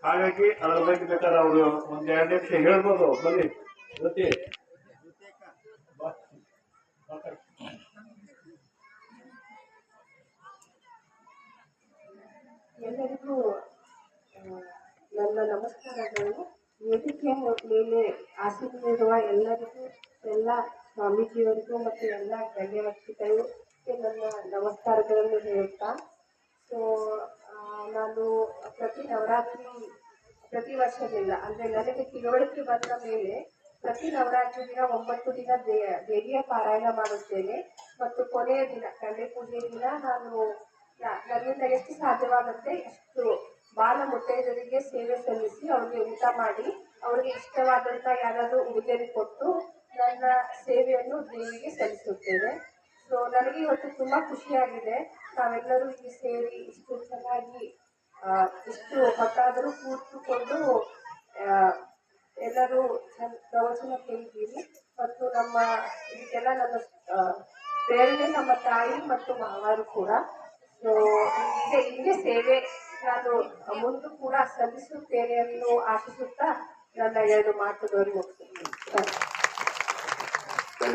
ಹಾಗಾಗಿ ಅದ್ರ ಬಗ್ಗೆ ಬೇಕಾದ್ರೆ ಅವರು ಒಂದ್ 2 ನಿಮಿಷ ಹೇಳ್ಬೋದು. ಬನ್ನಿ ಜೊತೆ ಎಲ್ಲರಿಗೂ ನನ್ನ ನಮಸ್ಕಾರಗಳು. ವೇದಿಕೆಯ ಮೇಲೆ ಆಸೀನರಿರುವ ಎಲ್ಲರಿಗೂ, ಎಲ್ಲ ಸ್ವಾಮೀಜಿಯವರಿಗೂ ಮತ್ತು ಎಲ್ಲ ಗಣ್ಯವ್ಯಕ್ತಿಗಳು ನನ್ನ ನಮಸ್ಕಾರಗಳನ್ನು ಹೇಳುತ್ತಾ, ಸೊ ನಾನು ಪ್ರತಿ ವರ್ಷದಿಂದ ಅಂದರೆ ನನಗೆ ತಿಳುವಳಿಕೆ ಬಂದ ಮೇಲೆ ಪ್ರತಿ ನವರಾತ್ರಿ ದಿನ 9 ದಿನ ದೇವಿಯ ಪಾರಾಯಣ ಮಾಡುತ್ತೇನೆ. ಮತ್ತು ಕೊನೆಯ ದಿನ ಕನ್ನೆ ಪೂಜೆಯ ದಿನ ನನ್ನಿಂದ ಎಷ್ಟು ಸಾಧ್ಯವಾಗುತ್ತೆ ಅಷ್ಟು ಬಾಲ ಮುತ್ತೈದರಿಗೆ ಸೇವೆ ಸಲ್ಲಿಸಿ ಅವ್ರಿಗೆ ಊಟ ಮಾಡಿ ಅವ್ರಿಗೆ ಇಷ್ಟವಾದಂಥ ಯಾರಾದರೂ ಉಡುಗೊರೆ ಕೊಟ್ಟು ನನ್ನ ಸೇವೆಯನ್ನು ದೇವಿಗೆ ಸಲ್ಲಿಸುತ್ತೇನೆ. ಸೊ ನನಗೆ ಇವತ್ತು ತುಂಬ ಖುಷಿಯಾಗಿದೆ. ನಾವೆಲ್ಲರೂ ಇಲ್ಲಿ ಸೇರಿ ಇಷ್ಟು ಚೆನ್ನಾಗಿ ಇಷ್ಟು ಹೊತ್ತಾದರೂ ಕೂತ್ಕೊಂಡು ಎಲ್ಲರೂ ಪ್ರವಚನ ಕೇಳಿದ್ದೀವಿ. ಮತ್ತು ಇದಕ್ಕೆಲ್ಲ ನನ್ನ ಪ್ರೇರಣೆ ನಮ್ಮ ತಾಯಿ ಮತ್ತು ಮಾವರು ಕೂಡ. ಸೊ ಹಿಂಗೆ ಸೇವೆ ನಾನು ಮುಂದೆ ಕೂಡ ಸಲ್ಲಿಸುತ್ತೇನೆ ಎಂದು ಆಶಿಸುತ್ತಾ ನನ್ನ 2 ಮಾತುಗಳನ್ನು ಮುಗಿಸುತ್ತೇನೆ.